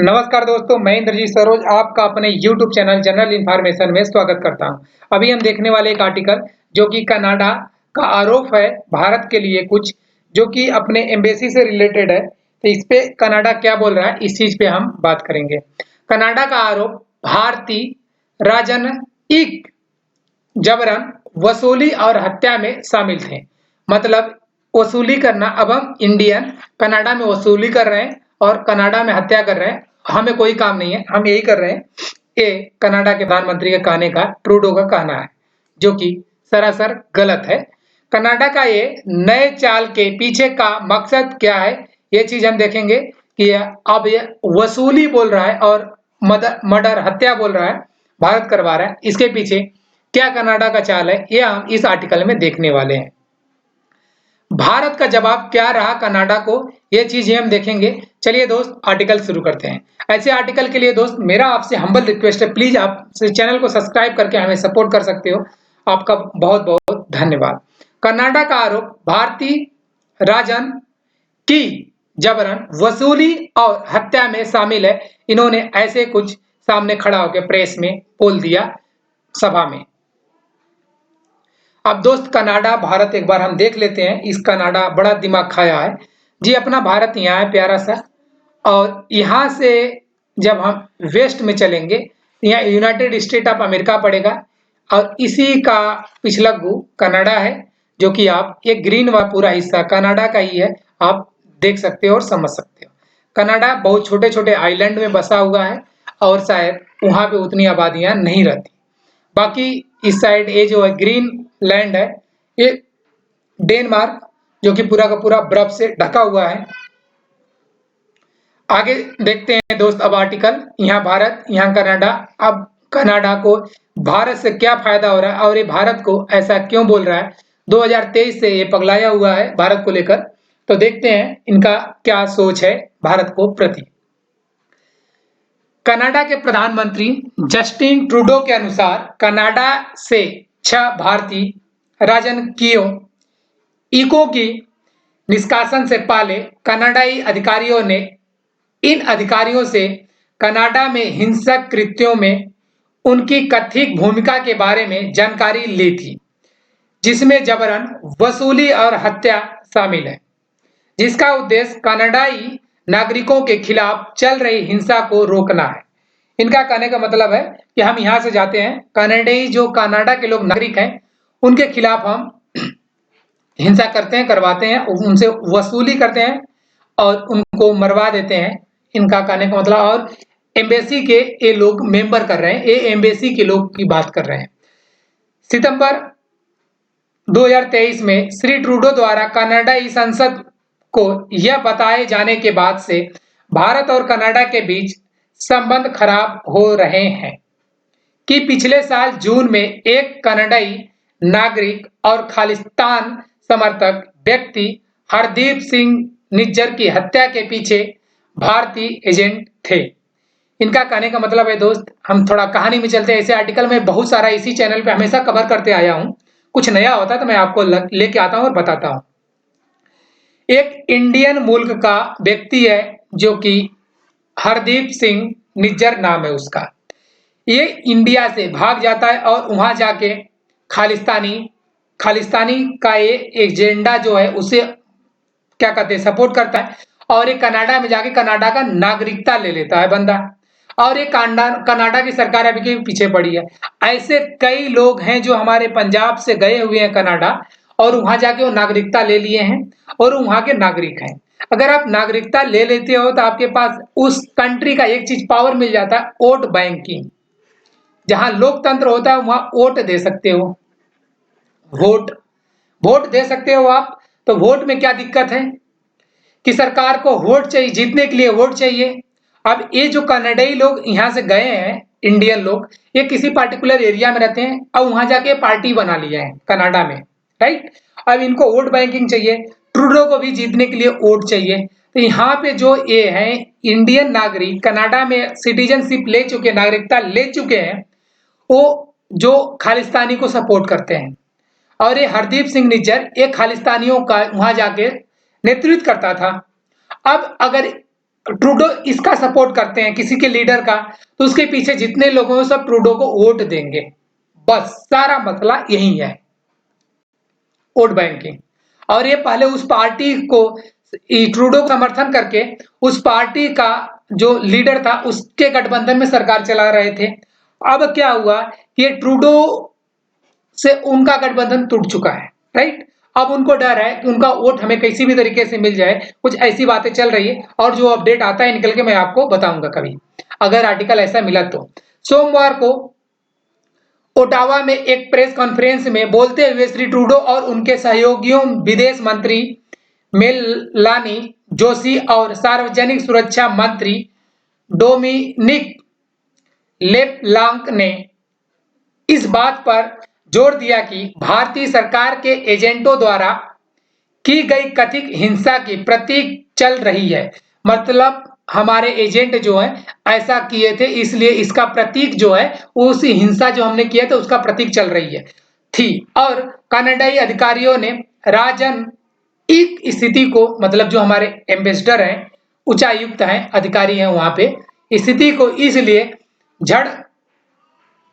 नमस्कार दोस्तों, मैं इंद्रजीत सरोज आपका अपने YouTube चैनल जनरल इन्फॉर्मेशन में स्वागत करता हूं। अभी हम देखने वाले एक आर्टिकल जो कि कनाडा का आरोप है भारत के लिए कुछ जो कि अपने एम्बेसी से रिलेटेड है। तो इस पे कनाडा क्या बोल रहा है, इस चीज पे हम बात करेंगे। कनाडा का आरोप भारतीय राजनयिक जबरन वसूली और हत्या में शामिल थे। मतलब वसूली करना। अब हम इंडियन कनाडा में वसूली कर रहे हैं और कनाडा में हत्या कर रहे हैं। हमें कोई काम नहीं है, हम यही कर रहे हैं। ये कनाडा के प्रधानमंत्री के कहने का, ट्रूडो का कहना है, जो कि सरासर गलत है। कनाडा का ये नए चाल के पीछे का मकसद क्या है, ये चीज हम देखेंगे कि अब ये वसूली बोल रहा है और मर्डर हत्या बोल रहा है, भारत करवा रहा है। इसके पीछे क्या कनाडा का चाल है, यह हम इस आर्टिकल में देखने वाले हैं। भारत का जवाब क्या रहा कनाडा को, ये चीजें हम देखेंगे। चलिए दोस्त, आर्टिकल शुरू करते हैं। ऐसे आर्टिकल के लिए दोस्त मेरा आपसे हम्बल रिक्वेस्ट है, प्लीज आप चैनल को सब्सक्राइब करके हमें सपोर्ट कर सकते हो। आपका बहुत बहुत धन्यवाद। कनाडा का आरोप भारतीय राजन की जबरन वसूली और हत्या में शामिल है। इन्होंने ऐसे कुछ सामने खड़ा होकर प्रेस में बोल दिया, सभा में। अब दोस्त कनाडा भारत एक बार हम देख लेते हैं। इस कनाडा बड़ा दिमाग खाया है जी। अपना भारत यहाँ है प्यारा सा, और यहाँ से जब हम वेस्ट में चलेंगे यहाँ यूनाइटेड स्टेट ऑफ अमेरिका पड़ेगा, और इसी का पिछला गु कनाडा है, जो कि आप ये ग्रीन व पूरा हिस्सा कनाडा का ही है, आप देख सकते हो और समझ सकते हो। कनाडा बहुत छोटे छोटे आइलैंड में बसा हुआ है और शायद वहाँ पे उतनी आबादियां नहीं रहती। बाकी इस साइड ये जो है ग्रीन लैंड है, ये डेनमार्क, जो कि पूरा का पूरा बर्फ से ढका हुआ है। आगे देखते हैं दोस्त अब आर्टिकल। यहाँ भारत, यहाँ कनाडा। अब कनाडा को भारत से क्या फायदा हो रहा है और ये भारत को ऐसा क्यों बोल रहा है। 2023 से ये पगलाया हुआ है भारत को लेकर। तो देखते हैं इनका क्या सोच है भारत को प्रति। कनाडा के प्रधानमंत्री जस्टिन ट्रूडो के अनुसार कनाडा से 6 भारतीय राजनयिकों इको की निष्कासन से पहले कनाडाई अधिकारियों ने इन अधिकारियों से कनाडा में हिंसक कृत्यों में उनकी कथित भूमिका के बारे में जानकारी ली थी, जिसमें जबरन वसूली और हत्या शामिल है, जिसका उद्देश्य कनाडाई नागरिकों के खिलाफ चल रही हिंसा को रोकना है। इनका कहने का मतलब है कि हम यहाँ से जाते हैं, कनाडाई जो कनाडा के लोग नागरिक हैं उनके खिलाफ हम हिंसा करते हैं, करवाते हैं, उनसे वसूली करते हैं और उनको मरवा देते हैं। इनका कहने का मतलब, और एम्बेसी के ये लोग मेंबर कर रहे हैं, ये एम्बेसी के लोग की बात कर रहे हैं। सितंबर 2023 में श्री ट्रूडो द्वारा कनाडाई संसद को यह बताए जाने के बाद से भारत और कनाडा के बीच संबंध खराब हो रहे हैं कि पिछले साल जून में एक कनाडाई नागरिक और खालिस्तान समर्थक व्यक्ति हरदीप सिंह निज्जर की हत्या के पीछे भारतीय एजेंट थे। इनका कहने का मतलब है दोस्त, हम थोड़ा कहानी में चलते हैं। ऐसे आर्टिकल में बहुत सारा इसी चैनल पे हमेशा कवर करते आया हूं। कुछ नया होता है तो मैं आपको लेके आता हूं और बताता हूं। एक इंडियन मूल का व्यक्ति है जो कि हरदीप सिंह निज्जर नाम है उसका। ये इंडिया से भाग जाता है और वहां जाके खालिस्तानी का ये एजेंडा जो है उसे क्या कहते हैं, सपोर्ट करता है, और ये कनाडा में जाके कनाडा का नागरिकता ले लेता है बंदा, और ये कनाडा की सरकार अभी के पीछे पड़ी है। ऐसे कई लोग हैं जो हमारे पंजाब से गए हुए हैं कनाडा, और वहां जाके वो नागरिकता ले लिए हैं और वहां के नागरिक हैं। अगर आप नागरिकता ले लेते हो तो आपके पास उस कंट्री का एक चीज पावर मिल जाता है, वोट बैंकिंग। जहां लोकतंत्र होता है वहां वोट दे सकते हो, वोट वोट दे सकते हो आप। तो वोट में क्या दिक्कत है कि सरकार को वोट चाहिए, जीतने के लिए वोट चाहिए। अब ये जो कनाडाई लोग यहाँ से गए हैं, इंडियन लोग, ये किसी पर्टिकुलर एरिया में रहते हैं और वहां जाके पार्टी बना लिया है कनाडा में, राइट। अब इनको वोट बैंकिंग चाहिए, ट्रूडो को भी जीतने के लिए वोट चाहिए। तो यहाँ पे जो ये हैं इंडियन नागरिक, कनाडा में सिटीजनशिप ले चुके, नागरिकता ले चुके हैं, वो जो खालिस्तानी को सपोर्ट करते हैं। और ये हरदीप सिंह निज्जर एक खालिस्तानियों का वहां जाके नेतृत्व करता था। अब अगर ट्रूडो इसका सपोर्ट करते हैं किसी के लीडर का, तो उसके पीछे जितने लोग हैं सब ट्रूडो को वोट देंगे। बस सारा मसला यही है, वोट बैंकिंग। और ये पहले उस पार्टी को ट्रूडो का समर्थन करके उस पार्टी का जो लीडर था उसके गठबंधन में सरकार चला रहे थे। अब क्या हुआ कि ये ट्रूडो से उनका गठबंधन टूट चुका है, राइट। अब उनको डर है कि उनका वोट हमें किसी भी तरीके से मिल जाए, कुछ ऐसी बातें चल रही है और जो अपडेट आता है निकल के मैं आपको बताऊंगा कभी, अगर आर्टिकल ऐसा मिला तो। सोमवार को ओटावा में एक प्रेस कॉन्फ्रेंस में बोलते हुए श्री ट्रूडो और उनके सहयोगियों विदेश मंत्री मेलानी जोशी और सार्वजनिक सुरक्षा मंत्री डोमिनिक लेब्लांक ने इस बात पर जोर दिया कि भारतीय सरकार के एजेंटों द्वारा की गई कथित हिंसा की प्रतीक चल रही है। मतलब हमारे एजेंट जो है ऐसा किए थे, इसलिए इसका प्रतीक जो है उस हिंसा जो हमने किया था उसका प्रतीक चल रही है थी। और कनाडाई अधिकारियों ने राजनयिक स्थिति को, मतलब जो हमारे एम्बेसडर हैं, उच्चायुक्त हैं, अधिकारी हैं वहां पे, स्थिति को इसलिए झड़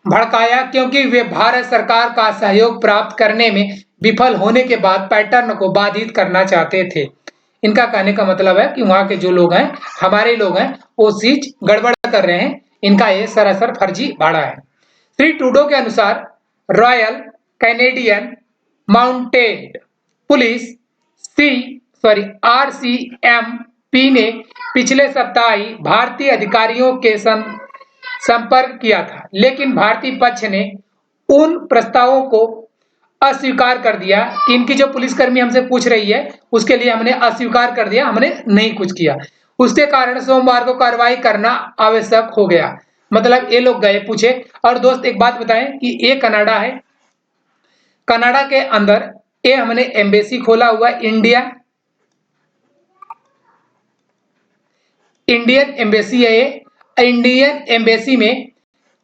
भड़काया क्योंकि वे भारत सरकार का सहयोग प्राप्त करने में विफल होने के बाद पैटर्न को बाधित करना चाहते थे। इनका कहने का मतलब है कि वहां के जो लोग हैं, हमारे लोग हैं, वो चीज गड़बड़ कर रहे हैं, इनका ये सरासर फर्जी भाड़ा है। श्री ट्रूडो के अनुसार royal Canadian mounted police RCMP ने पिछले सप्ताह ही भारतीय अधिकारियों के संपर्क किया था, लेकिन भारतीय पक्ष ने उन प्रस्तावों को अस्वीकार कर दिया कि इनकी जो पुलिसकर्मी हमसे पूछ रही है उसके लिए हमने अस्वीकार कर दिया, हमने नहीं कुछ किया। उसके कारण सोमवार को कार्रवाई करना आवश्यक हो गया। मतलब ये लोग गए पूछे। और दोस्त एक बात बताएं कि ये कनाडा है, कनाडा के अंदर ये हमने एम्बेसी खोला हुआ इंडियन एम्बेसी है ये। इंडियन एम्बेसी में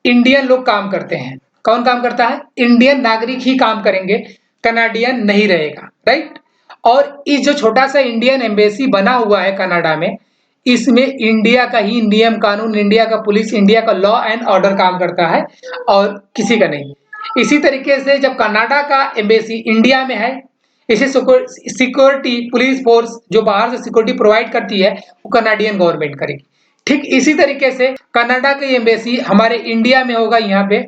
इंडियन लोग काम करते हैं। कौन काम करता है? इंडियन नागरिक ही काम करेंगे, कनाडियन नहीं रहेगा, राइट। और इस जो छोटा सा इंडियन एम्बेसी बना हुआ है कनाडा में, इसमें इंडिया का ही नियम कानून, इंडिया का पुलिस, इंडिया का लॉ एंड ऑर्डर काम करता है और किसी का नहीं। इसी तरीके से जब कनाडा का एम्बेसी इंडिया में है, इसे सिक्योरिटी पुलिस फोर्स जो बाहर से सिक्योरिटी प्रोवाइड करती है वो कनाडियन गवर्नमेंट करेगी। ठीक इसी तरीके से कनाडा की एम्बेसी हमारे इंडिया में होगा। यहाँ पे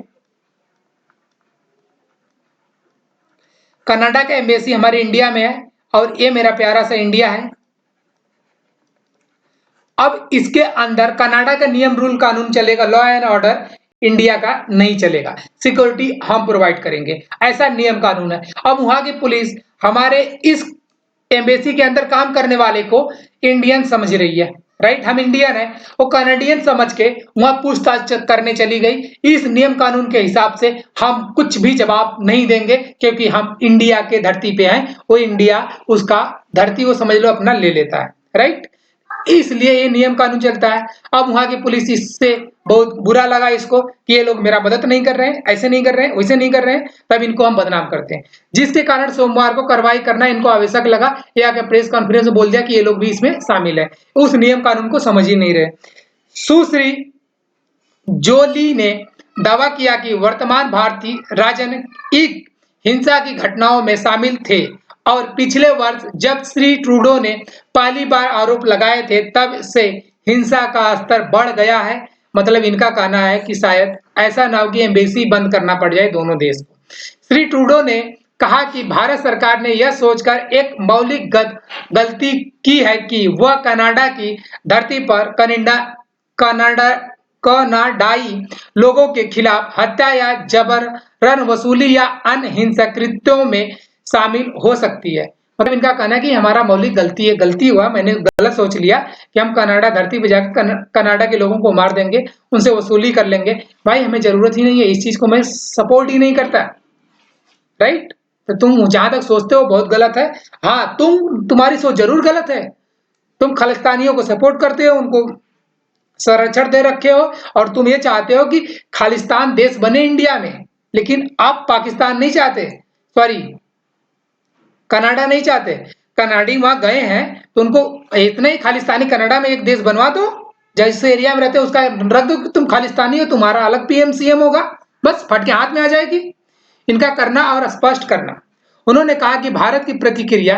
कनाडा का एम्बेसी हमारे इंडिया में है और ये मेरा प्यारा सा इंडिया है। अब इसके अंदर कनाडा का नियम रूल कानून चलेगा, लॉ एंड ऑर्डर इंडिया का नहीं चलेगा, सिक्योरिटी हम प्रोवाइड करेंगे, ऐसा नियम कानून है। अब वहां की पुलिस हमारे इस एम्बेसी के अंदर काम करने वाले को इंडियन समझ रही है, राइट। हम इंडियन है, वो कनाडियन समझ के वहां पूछताछ करने चली गई। इस नियम कानून के हिसाब से हम कुछ भी जवाब नहीं देंगे क्योंकि हम इंडिया के धरती पे हैं, वो इंडिया उसका धरती वो समझ लो अपना ले लेता है, राइट। इसलिए ये नियम कानून चलता है। अब वहां की पुलिस इससे बहुत बुरा लगा इसको कि ये लोग मेरा मदद नहीं कर रहे हैं, ऐसे नहीं कर रहे हैं, वैसे नहीं कर रहे हैं, तब इनको हम बदनाम करते हैं, जिसके कारण सोमवार को कार्रवाई करना इनको आवश्यक लगा। ये आके प्रेस कॉन्फ्रेंस में बोल दिया कि ये लोग भी इसमें शामिल है, उस नियम कानून को समझ ही नहीं रहे। सुश्री जोली ने दावा किया कि वर्तमान भारतीय राजनीतिक हिंसा की घटनाओं में शामिल थे और पिछले वर्ष जब श्री ट्रूडो ने पहली बार आरोप लगाए थे तब से हिंसा का स्तर बढ़ गया है। मतलब इनका कहना है कि शायद ऐसा ना हो कि एम्बेसी बंद करना पड़ जाए दोनों देश को। श्री ट्रूडो ने कहा कि भारत सरकार ने यह सोचकर एक मौलिक गलती की है कि वह कनाडा की धरती पर कनाडाई लोगों के खिलाफ हत्या या जबरन वसूली या अन्य हिंसक कृत्यों में शामिल हो सकती है। मतलब इनका कहना है कि हमारा मौलिक गलती है, गलती हुआ, मैंने गलत सोच लिया कि हम कनाडा धरती पे जाकर कनाडा के लोगों को मार देंगे, उनसे वसूली कर लेंगे। भाई हमें जरूरत ही नहीं है, इस चीज को मैं सपोर्ट ही नहीं करता, राइट। तो तुम जहां तक सोचते हो बहुत गलत है। हाँ, तुम्हारी सोच जरूर गलत है, तुम खालिस्तानियों को सपोर्ट करते हो, उनको संरक्षण दे रखे हो और तुम ये चाहते हो कि खालिस्तान देश बने इंडिया में, लेकिन आप पाकिस्तान नहीं चाहते, सॉरी कनाडा नहीं चाहते। कनाडी वहां गए हैं तो उनको इतना ही खालिस्तानी कनाडा में एक देश बनवा दो, जैसे एरिया में रहते हो उसका रख दो कि तुम खालिस्तानी हो, तुम्हारा अलग पीएम सीएम होगा, बस फट के हाथ में आ जाएगी। इनका करना और स्पष्ट करना। उन्होंने कहा कि भारत की प्रतिक्रिया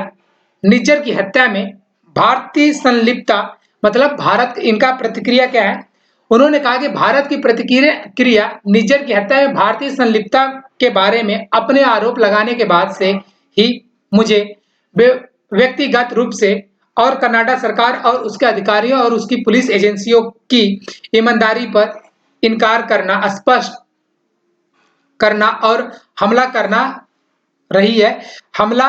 निज्जर की हत्या में भारतीय संलिप्तता, मतलब भारत, इनका प्रतिक्रिया क्या है, उन्होंने कहा कि भारत की प्रतिक्रिया निज्जर की हत्या में भारतीय संलिप्तता के बारे में अपने आरोप लगाने के बाद से ही मुझे व्यक्तिगत रूप से और कनाडा सरकार और उसके अधिकारियों और उसकी पुलिस एजेंसियों की ईमानदारी पर इनकार करना, स्पष्ट करना और हमला करना रही है। हमला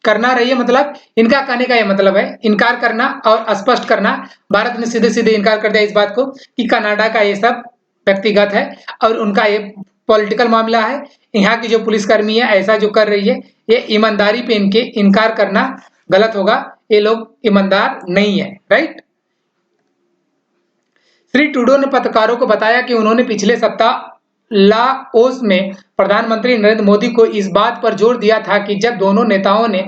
करना रही है मतलब इनका कहने का यह मतलब है इनकार करना और स्पष्ट करना। भारत ने सीधे सीधे इनकार कर दिया इस बात को कि कनाडा का ये सब व्यक्तिगत है और उनका ये पॉलिटिकल मामला है। यहाँ की जो पुलिसकर्मी है ऐसा जो कर रही है, ये ईमानदारी पे इनके इनकार करना गलत होगा, ये लोग ईमानदार नहीं है, राइट। श्री ट्रूडो ने पत्रकारों को बताया कि उन्होंने पिछले सप्ताह लाओस में प्रधानमंत्री नरेंद्र मोदी को इस बात पर जोर दिया था कि जब दोनों नेताओं ने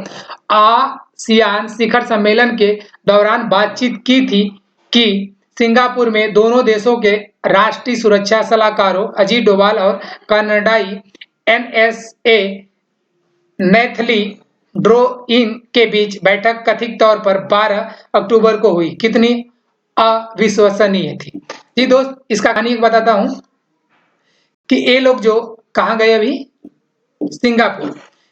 आसियान शिखर सम्मेलन के दौरान बातचीत की थी कि सिंगापुर में दोनों देशों के राष्ट्रीय सुरक्षा सलाहकारों अजीत डोभाल और कनाडाई एनएसए नेथली ड्रोइन के बीच बैठक कथित तौर पर 12 अक्टूबर को हुई, कितनी अविश्वसनीय थी। जी दोस्त, इसका कहानी बताता हूं कि ये लोग जो कहाँ गए अभी,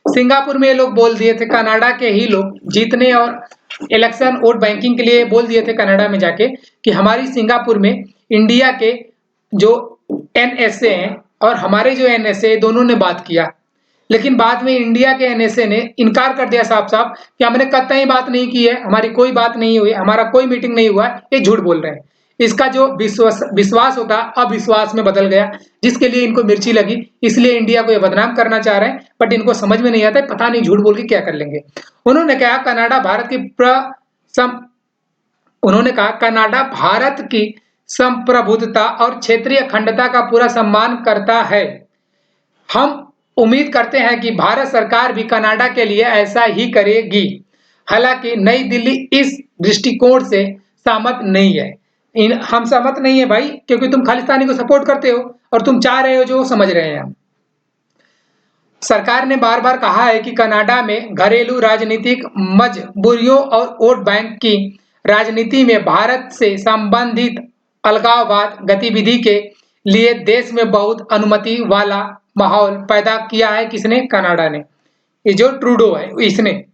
सिंगापुर में ये लोग बोल दिए थे, कनाडा के ही लोग जीतने और इलेक्शन वोट बैंकिंग के लिए बोल दिए थे कनाडा में जाके कि हमारी सिंगापुर में इंडिया के जो एनएसए हैं और हमारे जो एनएसए दोनों ने बात किया, लेकिन बाद में इंडिया के एनएसए ने इनकार कर दिया साफ साफ कि हमने कतई बात नहीं की है, हमारी कोई बात नहीं हुई, हमारा कोई मीटिंग नहीं हुआ, ये झूठ बोल रहे हैं। इसका जो विश्वास होता अविश्वास में बदल गया, जिसके लिए इनको मिर्ची लगी, इसलिए इंडिया को ये बदनाम करना चाह रहे हैं, बट इनको समझ में नहीं आता है, पता नहीं झूठ बोल के क्या कर लेंगे। उन्होंने कहा कनाडा भारत की संप्रभुता और क्षेत्रीय अखंडता का पूरा सम्मान करता है। हम उम्मीद करते हैं कि भारत सरकार भी कनाडा के लिए ऐसा ही करेगी। हालांकि नई दिल्ली इस दृष्टिकोण से सहमत नहीं है। हम सहमत नहीं है भाई, क्योंकि तुम खालिस्तानी को सपोर्ट करते हो और तुम चाह रहे हो जो समझ रहे हैं हम। सरकार ने बार बार कहा है कि कनाडा में घरेलू राजनीतिक मजबूरियों और वोट बैंक की राजनीति में भारत से संबंधित अलगाववाद गतिविधि के लिए देश में बहुत अनुमति वाला माहौल पैदा किया है। किसने? कनाडा ने। ये जो ट्रूडो है इसने,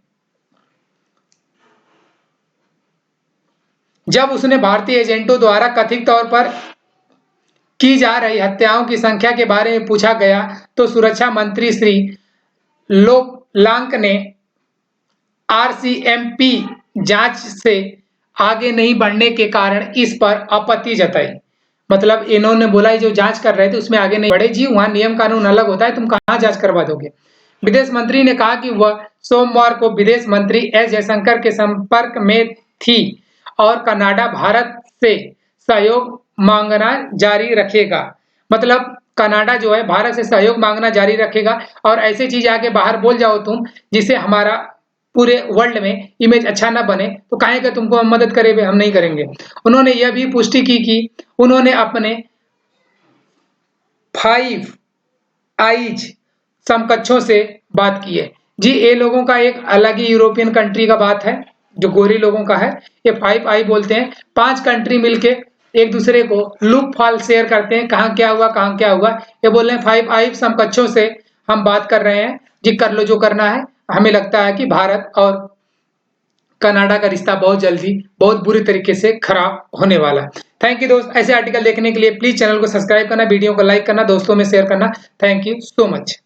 जब उसने भारतीय एजेंटों द्वारा कथित तौर पर की जा रही हत्याओं की संख्या के बारे में पूछा गया तो सुरक्षा मंत्री श्री लोलांक ने आरसीएमपी जांच से आगे नहीं बढ़ने के कारण इस पर आपत्ति जताई। मतलब इन्होंने बोला जो जांच कर रहे थे उसमें आगे नहीं बढ़े। जी, वहां नियम कानून अलग होता है, तुम कहां जांच करवा दोगे। विदेश मंत्री ने कहा कि वह सोमवार को विदेश मंत्री एस जयशंकर के संपर्क में थी और कनाडा भारत से सहयोग मांगना जारी रखेगा। मतलब कनाडा जो है भारत से सहयोग मांगना जारी रखेगा और ऐसी चीज आके बाहर बोल जाओ तुम जिससे हमारा पूरे वर्ल्ड में इमेज अच्छा ना बने, तो काहे का तुमको हम मदद करें, हम नहीं करेंगे। उन्होंने यह भी पुष्टि की कि उन्होंने अपने 5 आईज समकक्षों से बात की है। जी, ये लोगों का एक अलग ही यूरोपियन कंट्री का बात है, जो गोरी लोगों का है। ये 5 आई बोलते हैं, 5 कंट्री मिलके एक दूसरे को लूप फॉल शेयर करते हैं, कहाँ क्या हुआ कहाँ क्या हुआ। ये बोल रहे हैं 5 आई समकक्षों से हम बात कर रहे हैं, जी कर लो जो करना है। हमें लगता है कि भारत और कनाडा का रिश्ता बहुत जल्दी बहुत बुरी तरीके से खराब होने वाला है। थैंक यू दोस्त, ऐसे आर्टिकल देखने के लिए प्लीज चैनल को सब्सक्राइब करना, वीडियो को लाइक करना, दोस्तों में शेयर करना। Thank you so much.